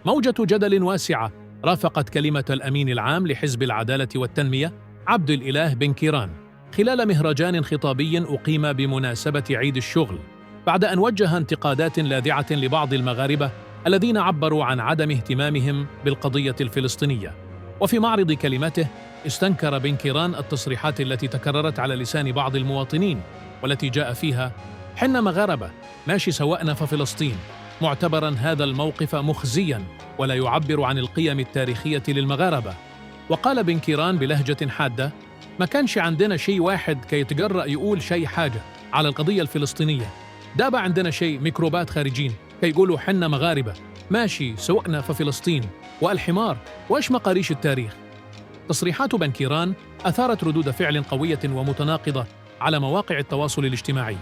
موجة جدل واسعة رافقت كلمة الأمين العام لحزب العدالة والتنمية عبد الإله بن كيران خلال مهرجان خطابي أقيم بمناسبة عيد الشغل، بعد أن وجه انتقادات لاذعة لبعض المغاربة الذين عبروا عن عدم اهتمامهم بالقضية الفلسطينية. وفي معرض كلمته استنكر بن كيران التصريحات التي تكررت على لسان بعض المواطنين والتي جاء فيها "حنا مغاربة ماشي سواءنا في فلسطين", معتبرا هذا الموقف مخزيا ولا يعبر عن القيم التاريخية للمغاربة. وقال بن كيران بلهجة حادة: "ما كانش عندنا شيء واحد كي يتجرأ يقول شيء حاجة على القضية الفلسطينية، دابا عندنا شيء ميكروبات خارجين كي يقولوا حنا مغاربة ماشي سواءنا في فلسطين، والحمار وإيش مقاريش التاريخ". تصريحات بن كيران أثارت ردود فعل قوية ومتناقضة على مواقع التواصل الاجتماعي،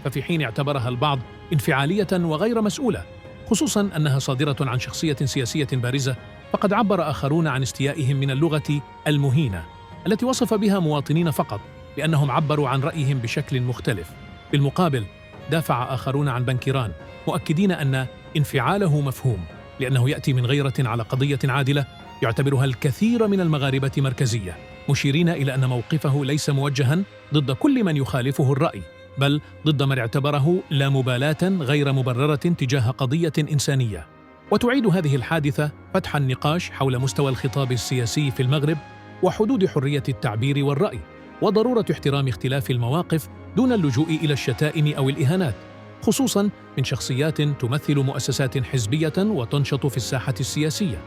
ففي حين اعتبرها البعض انفعالية وغير مسؤولة، خصوصاً أنها صادرة عن شخصية سياسية بارزة، فقد عبر آخرون عن استيائهم من اللغة المهينة التي وصف بها مواطنين فقط لأنهم عبروا عن رأيهم بشكل مختلف. بالمقابل دافع آخرون عن بن كيران مؤكدين أن انفعاله مفهوم، لأنه يأتي من غيرة على قضية عادلة يعتبرها الكثير من المغاربة مركزية، مشيرين إلى أن موقفه ليس موجهاً ضد كل من يخالفه الرأي، بل ضد من اعتبره لا مبالاة غير مبررة تجاه قضية إنسانية. وتعيد هذه الحادثة فتح النقاش حول مستوى الخطاب السياسي في المغرب وحدود حرية التعبير والرأي، وضرورة احترام اختلاف المواقف دون اللجوء إلى الشتائم أو الإهانات، خصوصاً من شخصيات تمثل مؤسسات حزبية وتنشط في الساحة السياسية.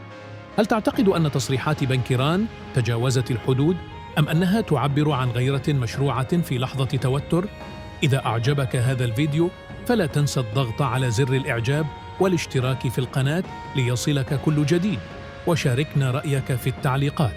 هل تعتقد أن تصريحات بن كيران تجاوزت الحدود، أم أنها تعبر عن غيرة مشروعة في لحظة توتر؟ إذا أعجبك هذا الفيديو فلا تنسى الضغط على زر الإعجاب والاشتراك في القناة ليصلك كل جديد، وشاركنا رأيك في التعليقات.